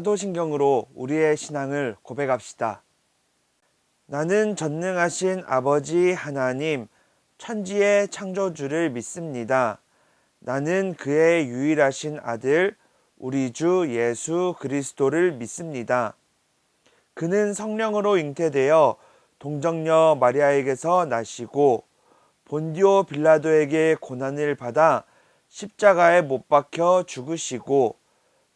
사도신경으로 우리의 신앙을 고백합시다. 나는 전능하신 아버지 하나님, 천지의 창조주를 믿습니다. 나는 그의 유일하신 아들, 우리 주 예수 그리스도를 믿습니다. 그는 성령으로 잉태되어 동정녀 마리아에게서 나시고 본디오 빌라도에게 고난을 받아 십자가에 못 박혀 죽으시고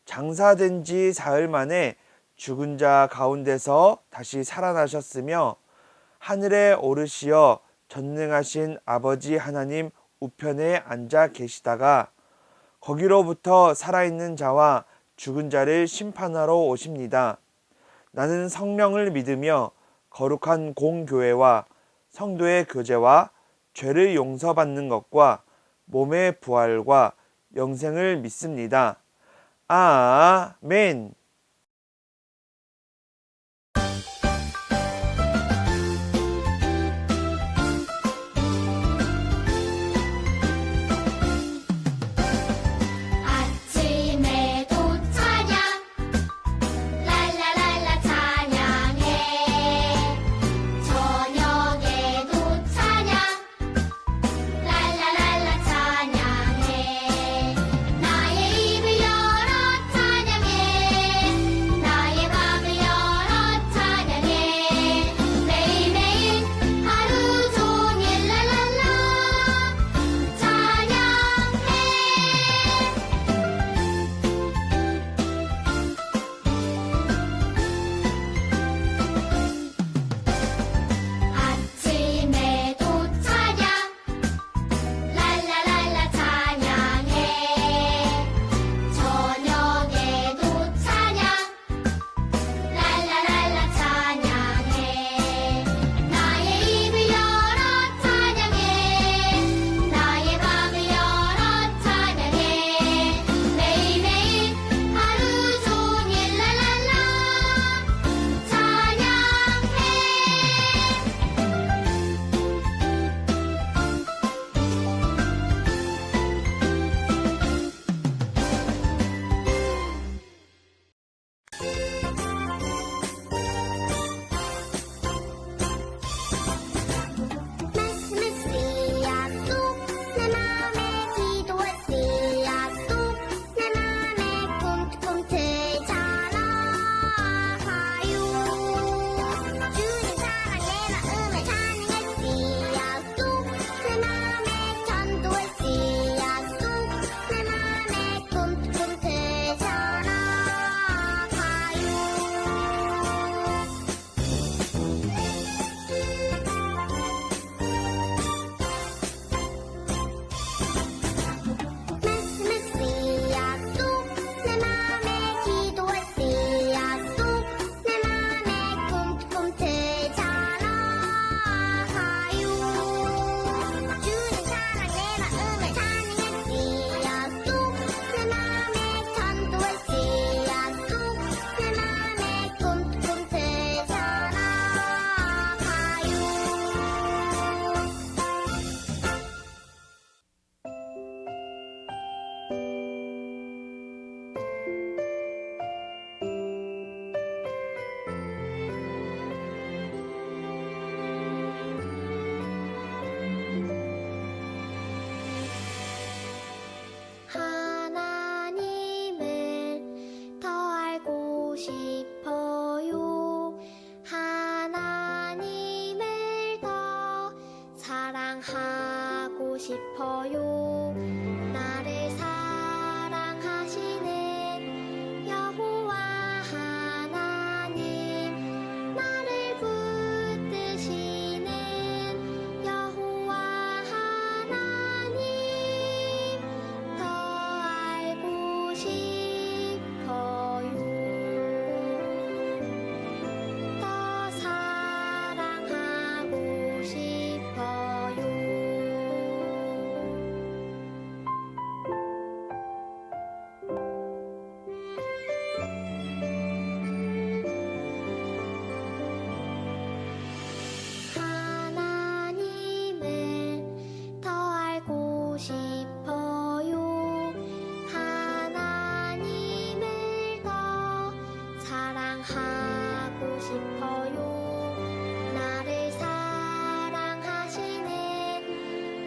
장사된 지 사흘 만에 죽은 자 가운데서 다시 살아나셨으며 하늘에 오르시어 전능하신 아버지 하나님 우편에 앉아 계시다가 거기로부터 살아있는 자와 죽은 자를 심판하러 오십니다. 나는 성령을 믿으며 거룩한 공교회와 성도의 교제와 죄를 용서받는 것과 몸의 부활과 영생을 믿습니다. 아멘. 아침에도 찬양 랄라랄라 찬양해 저녁에도 찬양 랄라랄라 찬양해 나의 입을 열어 찬양해 사랑하고 싶어요. 나를 사랑하시는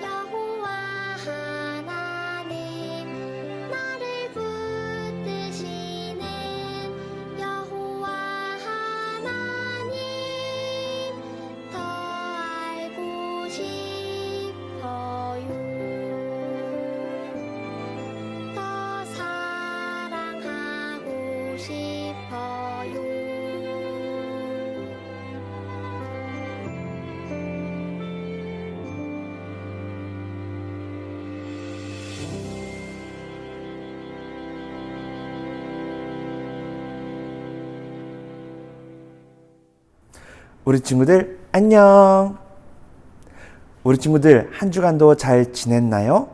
여호와 하나님, 나를 붙드시는 여호와 하나님, 더 알고 싶어요. 더 사랑하고 싶어요. 우리 친구들 안녕. 우리 친구들 한 주간도 잘 지냈나요?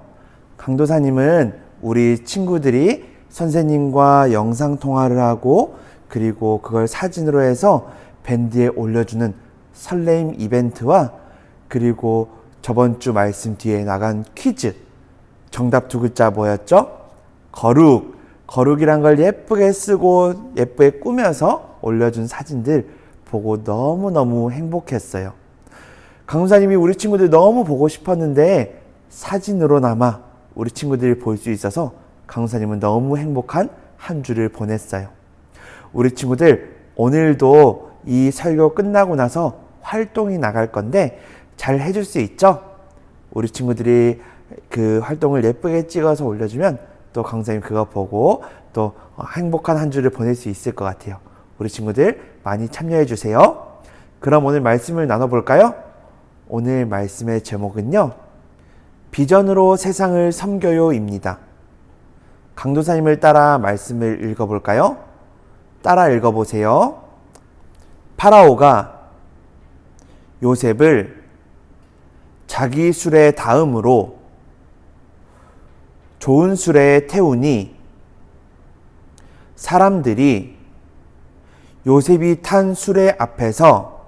강도사님은 우리 친구들이 선생님과 영상 통화를 하고 그리고 그걸 사진으로 해서 밴드에 올려주는 설레임 이벤트와 그리고 저번 주 말씀 뒤에 나간 퀴즈 정답 두 글자 뭐였죠? 거룩. 거룩이란 걸 예쁘게 쓰고 예쁘게 꾸며서 올려준 사진들 보고 너무너무 행복했어요. 강도사님이 우리 친구들 너무 보고 싶었는데 사진으로나마 우리 친구들이 볼 수 있어서 강도사님은 너무 행복한 한 주를 보냈어요. 우리 친구들 오늘도 이 설교 끝나고 나서 활동이 나갈 건데 잘 해줄 수 있죠? 우리 친구들이 그 활동을 예쁘게 찍어서 올려주면 또 강도사님 그거 보고 또 행복한 한 주를 보낼 수 있을 것 같아요. 우리 친구들 많이 참여해 주세요. 그럼 오늘 말씀을 나눠볼까요? 오늘 말씀의 제목은요, 비전으로 세상을 섬겨요입니다. 강도사님을 따라 말씀을 읽어볼까요? 따라 읽어보세요. 파라오가 요셉을 자기 수레 다음으로 좋은 수레에 태우니 사람들이 요셉이 탄 수레 앞에서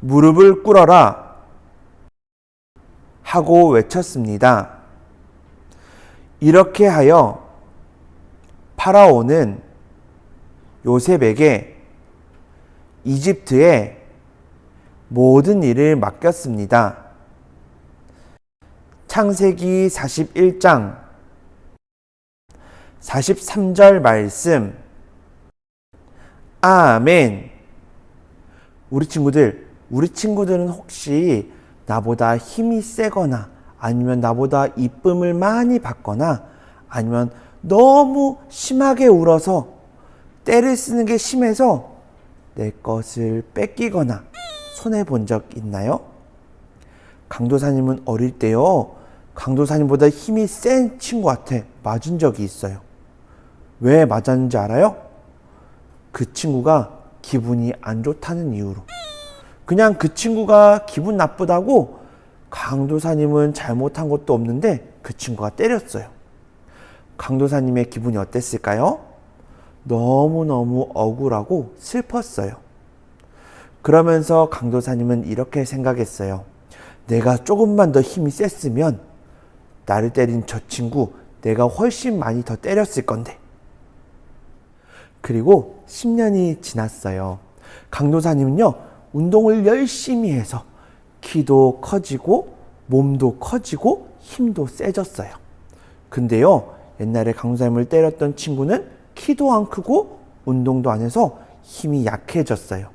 무릎을 꿇어라 하고 외쳤습니다. 이렇게 하여 파라오는 요셉에게 이집트의 모든 일을 맡겼습니다. 창세기 41장 43절 말씀. 아멘. 우리 친구들은 혹시 나보다 힘이 세거나 아니면 나보다 이쁨을 많이 받거나 아니면 너무 심하게 울어서 떼를 쓰는 게 심해서 내 것을 뺏기거나 손해본 적 있나요? 강도사님은 어릴 때요, 강도사님보다 힘이 센 친구한테 맞은 적이 있어요. 왜 맞았는지 알아요? 그 친구가 기분이 안 좋다는 이유로. 그냥 그 친구가 기분 나쁘다고 강도사님은 잘못한 것도 없는데 그 친구가 때렸어요. 강도사님의 기분이 어땠을까요? 너무너무 억울하고 슬펐어요. 그러면서 강도사님은 이렇게 생각했어요. 내가 조금만 더 힘이 셌으면 나를 때린 저 친구 내가 훨씬 많이 더 때렸을 건데. 그리고 10년이 지났어요. 강도사님은요, 운동을 열심히 해서 키도 커지고 몸도 커지고 힘도 세졌어요. 근데요, 옛날에 강도사님을 때렸던 친구는 키도 안 크고 운동도 안 해서 힘이 약해졌어요.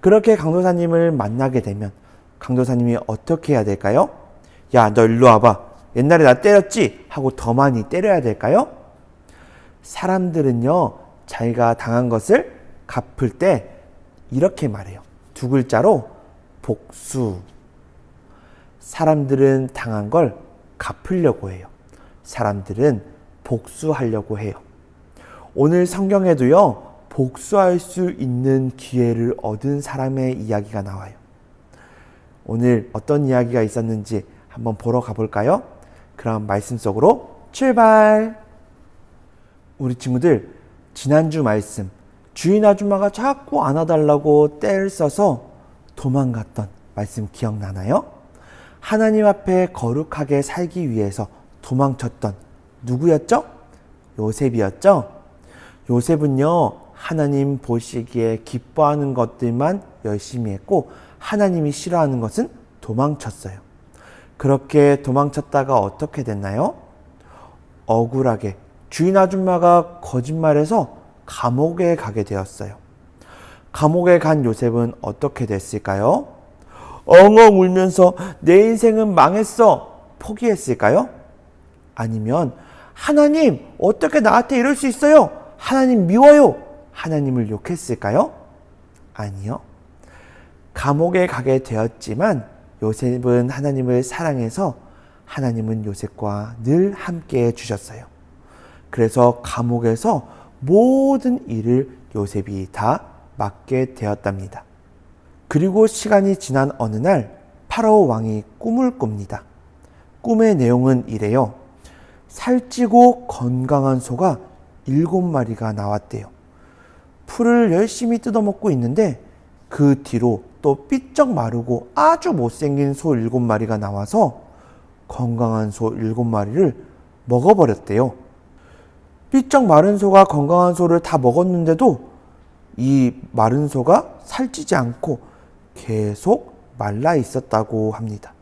그렇게 강도사님을 만나게 되면 강도사님이 어떻게 해야 될까요? 야, 너 일로 와봐. 옛날에 나 때렸지? 하고 더 많이 때려야 될까요? 사람들은요, 자기가 당한 것을 갚을 때 이렇게 말해요. 두 글자로 복수. 사람들은 당한 걸 갚으려고 해요. 사람들은 복수하려고 해요. 오늘 성경에도요, 복수할 수 있는 기회를 얻은 사람의 이야기가 나와요. 오늘 어떤 이야기가 있었는지 한번 보러 가볼까요? 그럼 말씀 속으로 출발! 우리 친구들, 지난주 말씀, 주인 아줌마가 자꾸 안아달라고 떼를 써서 도망갔던 말씀 기억나나요? 하나님 앞에 거룩하게 살기 위해서 도망쳤던 누구였죠? 요셉이었죠? 요셉은요, 하나님 보시기에 기뻐하는 것들만 열심히 했고 하나님이 싫어하는 것은 도망쳤어요. 그렇게 도망쳤다가 어떻게 됐나요? 억울하게 주인 아줌마가 거짓말해서 감옥에 가게 되었어요. 감옥에 간 요셉은 어떻게 됐을까요? 엉엉 울면서 내 인생은 망했어 포기했을까요? 아니면 하나님 어떻게 나한테 이럴 수 있어요? 하나님 미워요. 하나님을 욕했을까요? 아니요. 감옥에 가게 되었지만 요셉은 하나님을 사랑해서 하나님은 요셉과 늘 함께 해주셨어요. 그래서 감옥에서 모든 일을 요셉이 다 맡게 되었답니다. 그리고 시간이 지난 어느 날 파라오 왕이 꿈을 꿉니다. 꿈의 내용은 이래요. 살찌고 건강한 소가 7마리가 나왔대요. 풀을 열심히 뜯어먹고 있는데 그 뒤로 또 삐쩍 마르고 아주 못생긴 소 7마리가 나와서 건강한 소 7마리를 먹어버렸대요. 삐쩍 마른 소가 건강한 소를 다 먹었는데도 이 마른 소가 살찌지 않고 계속 말라 있었다고 합니다.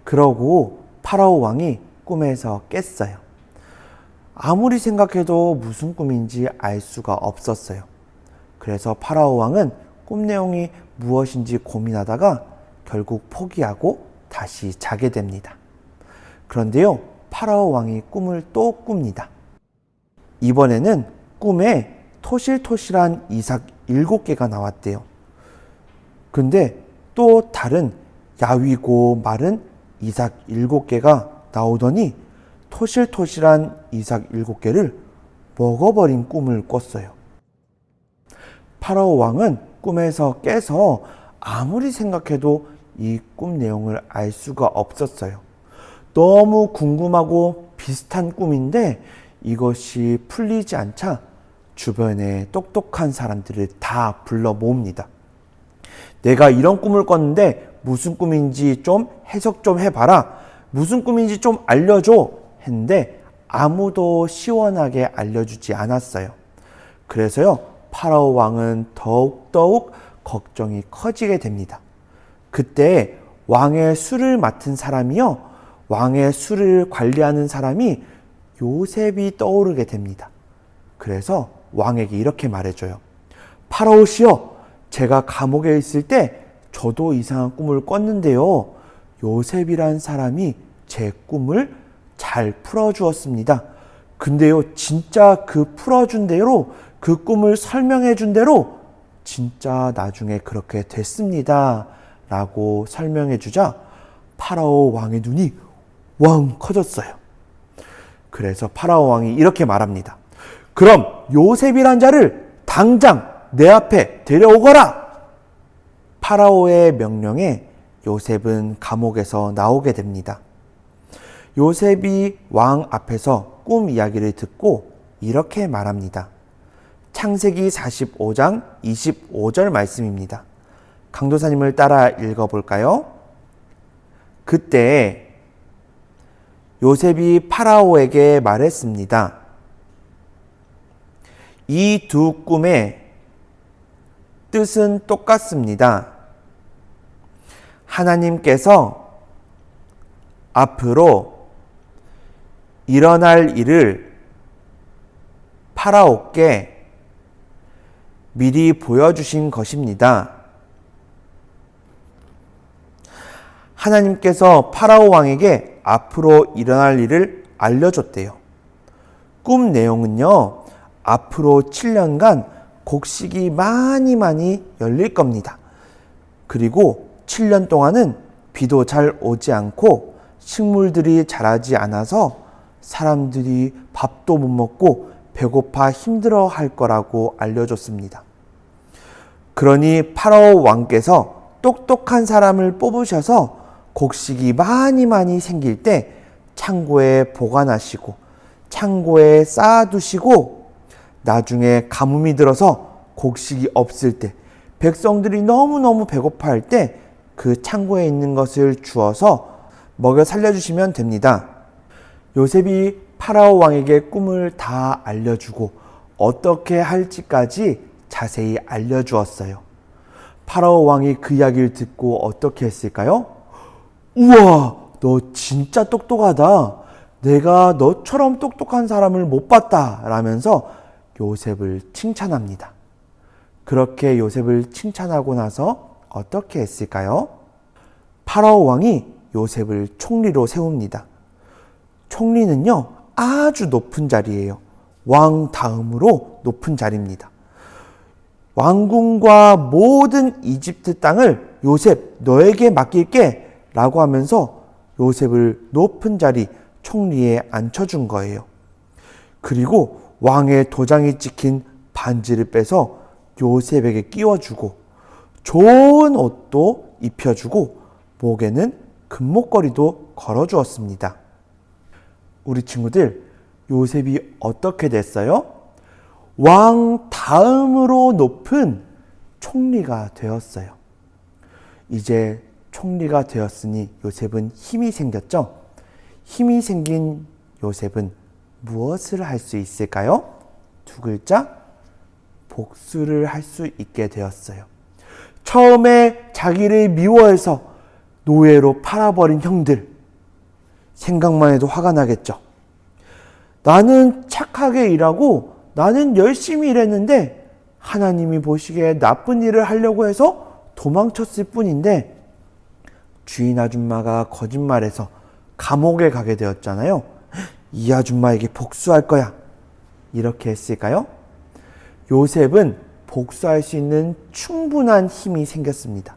그러고 파라오 왕이 꿈에서 깼어요. 아무리 생각해도 무슨 꿈인지 알 수가 없었어요. 그래서 파라오 왕은 꿈 내용이 무엇인지 고민하다가 결국 포기하고 다시 자게 됩니다. 그런데요, 파라오 왕이 꿈을 또 꿉니다. 이번에는 꿈에 토실토실한 이삭 7개가 나왔대요. 근데 또 다른 야위고 마른 이삭 7개가 나오더니 토실토실한 이삭 7개를 먹어버린 꿈을 꿨어요. 파라오 왕은 꿈에서 깨서 아무리 생각해도 이 꿈 내용을 알 수가 없었어요. 너무 궁금하고 비슷한 꿈인데 이것이 풀리지 않자 주변에 똑똑한 사람들을 다 불러 모읍니다. 내가 이런 꿈을 꿨는데 무슨 꿈인지 좀 해석 좀 해봐라. 무슨 꿈인지 좀 알려줘. 했는데 아무도 시원하게 알려주지 않았어요. 그래서요, 파라오 왕은 더욱더욱 걱정이 커지게 됩니다. 그때 왕의 술을 맡은 사람이요, 왕의 술을 관리하는 사람이 요셉이 떠오르게 됩니다. 그래서 왕에게 이렇게 말해줘요. 파라오시여, 제가 감옥에 있을 때 저도 이상한 꿈을 꿨는데요, 요셉이란 사람이 제 꿈을 잘 풀어주었습니다. 근데요, 진짜 그 풀어준 대로, 그 꿈을 설명해 준 대로 진짜 나중에 그렇게 됐습니다 라고 설명해 주자 파라오 왕의 눈이 왕 커졌어요. 그래서 파라오 왕이 이렇게 말합니다. 그럼 요셉이란 자를 당장 내 앞에 데려오거라. 파라오의 명령에 요셉은 감옥에서 나오게 됩니다. 요셉이 왕 앞에서 꿈 이야기를 듣고 이렇게 말합니다. 창세기 45장 25절 말씀입니다. 강도사님을 따라 읽어볼까요? 그때 요셉이 파라오에게 말했습니다. 이 두 꿈의 뜻은 똑같습니다. 하나님께서 앞으로 일어날 일을 파라오께 미리 보여주신 것입니다. 하나님께서 파라오 왕에게 앞으로 일어날 일을 알려줬대요. 꿈 내용은요, 앞으로 7년간 곡식이 많이 열릴 겁니다. 그리고 7년 동안은 비도 잘 오지 않고 식물들이 자라지 않아서 사람들이 밥도 못 먹고 배고파 힘들어 할 거라고 알려줬습니다. 그러니 파라오 왕께서 똑똑한 사람을 뽑으셔서 곡식이 많이 생길 때 창고에 보관하시고 창고에 쌓아두시고 나중에 가뭄이 들어서 곡식이 없을 때 백성들이 너무너무 배고파할 때 그 창고에 있는 것을 주어서 먹여 살려주시면 됩니다. 요셉이 파라오 왕에게 꿈을 다 알려주고 어떻게 할지까지 자세히 알려주었어요. 파라오 왕이 그 이야기를 듣고 어떻게 했을까요? 우와, 너 진짜 똑똑하다. 내가 너처럼 똑똑한 사람을 못 봤다. 라면서 요셉을 칭찬합니다. 그렇게 요셉을 칭찬하고 나서 어떻게 했을까요? 파라오 왕이 요셉을 총리로 세웁니다. 총리는요, 아주 높은 자리예요. 왕 다음으로 높은 자리입니다. 왕궁과 모든 이집트 땅을 요셉 너에게 맡길게 라고 하면서 요셉을 높은 자리 총리에 앉혀준 거예요. 그리고 왕의 도장이 찍힌 반지를 빼서 요셉에게 끼워주고 좋은 옷도 입혀주고 목에는 금목걸이도 걸어주었습니다. 우리 친구들, 요셉이 어떻게 됐어요? 왕 다음으로 높은 총리가 되었어요. 이제 총리가 되었으니 요셉은 힘이 생겼죠? 힘이 생긴 요셉은 무엇을 할 수 있을까요? 두 글자, 복수를 할 수 있게 되었어요. 처음에 자기를 미워해서 노예로 팔아버린 형들, 생각만 해도 화가 나겠죠. 나는 착하게 일하고 나는 열심히 일했는데 하나님이 보시기에 나쁜 일을 하려고 해서 도망쳤을 뿐인데 주인 아줌마가 거짓말해서 감옥에 가게 되었잖아요. 이 아줌마에게 복수할 거야. 이렇게 했을까요? 요셉은 복수할 수 있는 충분한 힘이 생겼습니다.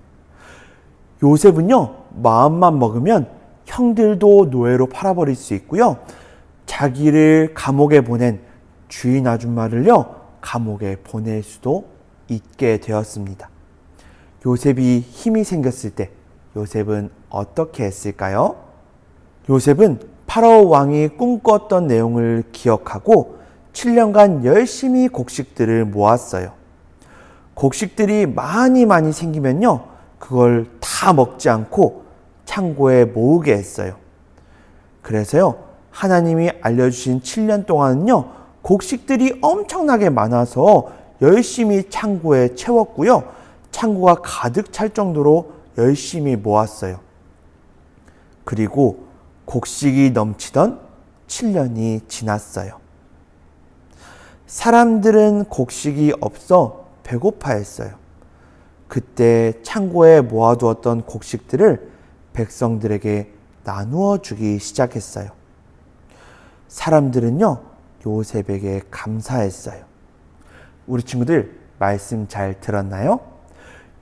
요셉은요, 마음만 먹으면 형들도 노예로 팔아버릴 수 있고요. 자기를 감옥에 보낸 주인 아줌마를요, 감옥에 보낼 수도 있게 되었습니다. 요셉이 힘이 생겼을 때 요셉은 어떻게 했을까요? 요셉은 파라오 왕이 꿈꿨던 내용을 기억하고 7년간 열심히 곡식들을 모았어요. 곡식들이 많이 생기면요, 그걸 다 먹지 않고 창고에 모으게 했어요. 그래서요, 하나님이 알려주신 7년 동안은요, 곡식들이 엄청나게 많아서 열심히 창고에 채웠고요, 창고가 가득 찰 정도로 열심히 모았어요. 그리고 곡식이 넘치던 7년이 지났어요. 사람들은 곡식이 없어 배고파했어요. 그때 창고에 모아두었던 곡식들을 백성들에게 나누어 주기 시작했어요. 사람들은요, 요셉에게 감사했어요. 우리 친구들 말씀 잘 들었나요?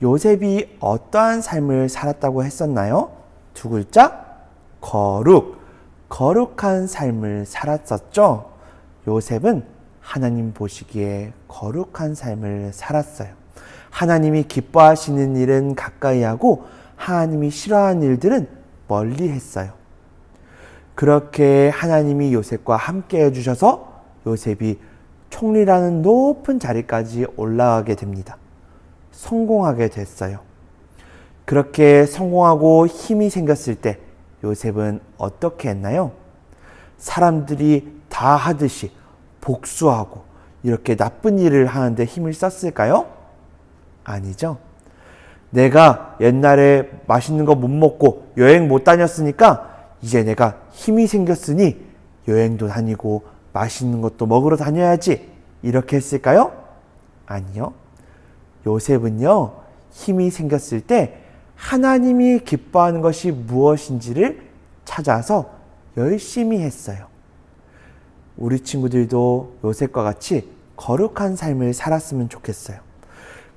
요셉이 어떠한 삶을 살았다고 했었나요? 두 글자, 거룩한 삶을 살았었죠. 요셉은 하나님 보시기에 거룩한 삶을 살았어요. 하나님이 기뻐하시는 일은 가까이 하고 하나님이 싫어하는 일들은 멀리 했어요. 그렇게 하나님이 요셉과 함께 해주셔서 요셉이 총리라는 높은 자리까지 올라가게 됩니다. 성공하게 됐어요. 그렇게 성공하고 힘이 생겼을 때 요셉은 어떻게 했나요? 사람들이 다 하듯이 복수하고 이렇게 나쁜 일을 하는데 힘을 썼을까요? 아니죠. 내가 옛날에 맛있는 거 못 먹고 여행 못 다녔으니까 이제 내가 힘이 생겼으니 여행도 다니고 맛있는 것도 먹으러 다녀야지. 이렇게 했을까요? 아니요. 요셉은요, 힘이 생겼을 때 하나님이 기뻐하는 것이 무엇인지를 찾아서 열심히 했어요. 우리 친구들도 요셉과 같이 거룩한 삶을 살았으면 좋겠어요.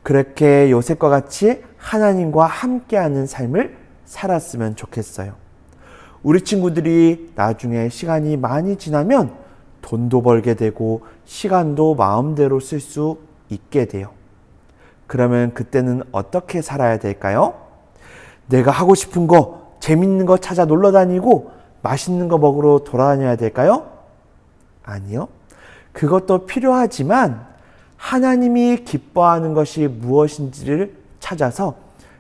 그렇게 요셉과 같이 하나님과 함께하는 삶을 살았으면 좋겠어요. 우리 친구들이 나중에 시간이 많이 지나면 돈도 벌게 되고 시간도 마음대로 쓸 수 있게 돼요. 그러면 그때는 어떻게 살아야 될까요? 내가 하고 싶은 거, 재밌는 거 찾아 놀러 다니고 맛있는 거 먹으러 돌아다녀야 될까요? 아니요. 그것도 필요하지만 하나님이 기뻐하는 것이 무엇인지를 찾아서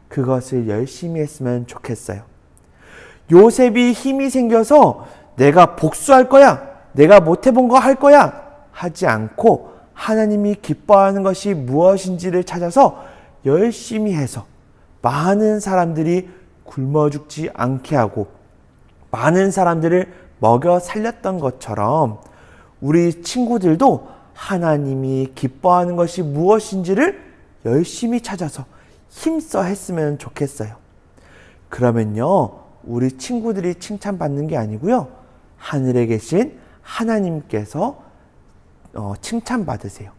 그것을 열심히 했으면 좋겠어요. 요셉이 힘이 생겨서 내가 복수할 거야, 내가 못 해본 거 할 거야 하지 않고 하나님이 기뻐하는 것이 무엇인지를 찾아서 열심히 해서 많은 사람들이 굶어 죽지 않게 하고 많은 사람들을 먹여 살렸던 것처럼 우리 친구들도 하나님이 기뻐하는 것이 무엇인지를 열심히 찾아서 힘써 했으면 좋겠어요. 그러면요, 우리 친구들이 칭찬받는 게 아니고요, 하늘에 계신 하나님께서 칭찬받으세요.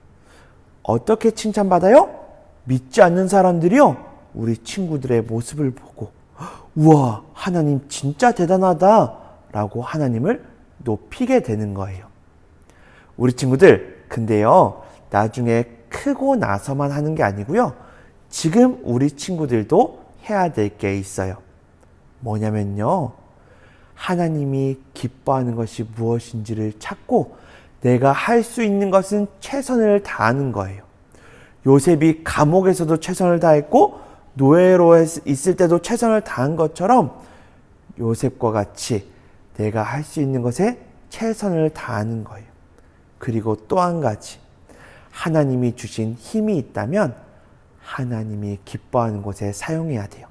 어떻게 칭찬받아요? 믿지 않는 사람들이요, 우리 친구들의 모습을 보고 우와, 하나님 진짜 대단하다 라고 하나님을 높이게 되는 거예요. 우리 친구들, 근데요, 나중에 크고 나서만 하는 게 아니고요, 지금 우리 친구들도 해야 될 게 있어요. 뭐냐면요, 하나님이 기뻐하는 것이 무엇인지를 찾고 내가 할 수 있는 것은 최선을 다하는 거예요. 요셉이 감옥에서도 최선을 다했고 노예로 있을 때도 최선을 다한 것처럼 요셉과 같이 내가 할 수 있는 것에 최선을 다하는 거예요. 그리고 또 한 가지, 하나님이 주신 힘이 있다면 하나님이 기뻐하는 곳에 사용해야 돼요.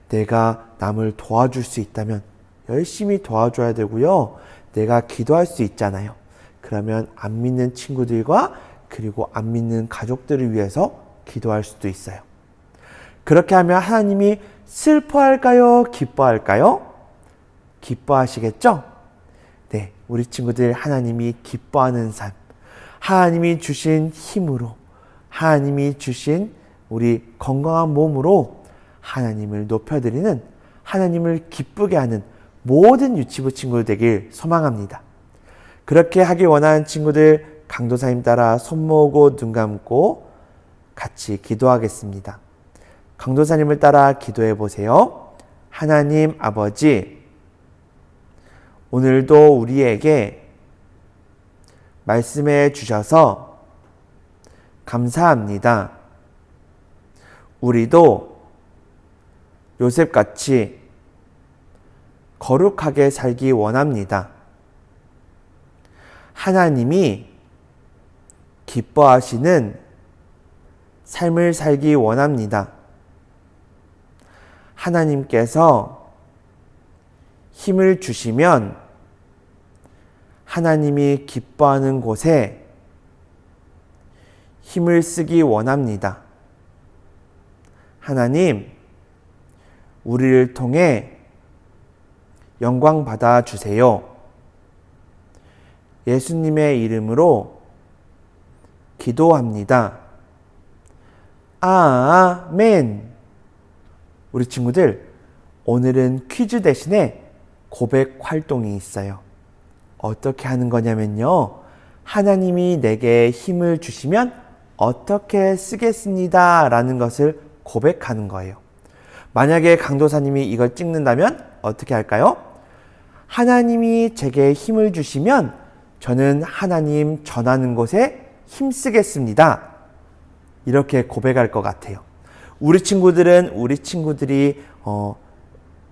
내가 남을 도와줄 수 있다면 열심히 도와줘야 되고요. 내가 기도할 수 있잖아요. 그러면 안 믿는 친구들과 그리고 안 믿는 가족들을 위해서 기도할 수도 있어요. 그렇게 하면 하나님이 슬퍼할까요? 기뻐할까요? 기뻐하시겠죠? 네, 우리 친구들 하나님이 기뻐하는 삶, 하나님이 주신 힘으로, 하나님이 주신 우리 건강한 몸으로 하나님을 높여드리는, 하나님을 기쁘게 하는 모든 유치부 친구들 되길 소망합니다. 그렇게 하길 원하는 친구들, 강도사님 따라 손 모으고 눈 감고 같이 기도하겠습니다. 강도사님을 따라 기도해 보세요. 하나님 아버지, 오늘도 우리에게 말씀해 주셔서 감사합니다. 우리도 요셉같이 거룩하게 살기 원합니다. 하나님이 기뻐하시는 삶을 살기 원합니다. 하나님께서 힘을 주시면 하나님이 기뻐하는 곳에 힘을 쓰기 원합니다. 하나님, 우리를 통해 영광 받아 주세요. 예수님의 이름으로 기도합니다. 아멘. 우리 친구들, 오늘은 퀴즈 대신에 고백 활동이 있어요. 어떻게 하는 거냐면요, 하나님이 내게 힘을 주시면 어떻게 쓰겠습니다 라는 것을 고백하는 거예요. 만약에 강도사님이 이걸 찍는다면 어떻게 할까요? 하나님이 제게 힘을 주시면 저는 하나님 전하는 곳에 힘쓰겠습니다. 이렇게 고백할 것 같아요. 우리 친구들은 우리 친구들이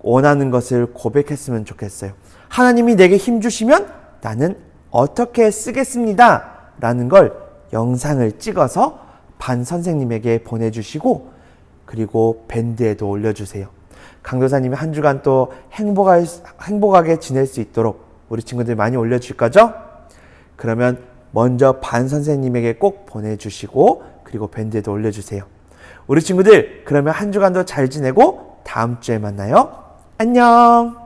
원하는 것을 고백했으면 좋겠어요. 하나님이 내게 힘 주시면 나는 어떻게 쓰겠습니다 라는 걸 영상을 찍어서 반 선생님에게 보내주시고 그리고 밴드에도 올려주세요. 강도사님이 한 주간 또 행복하게 지낼 수 있도록 우리 친구들 많이 올려줄 거죠? 그러면 먼저 반 선생님에게 꼭 보내주시고 그리고 밴드에도 올려주세요. 우리 친구들, 그러면 한 주간도 잘 지내고 다음 주에 만나요. 안녕.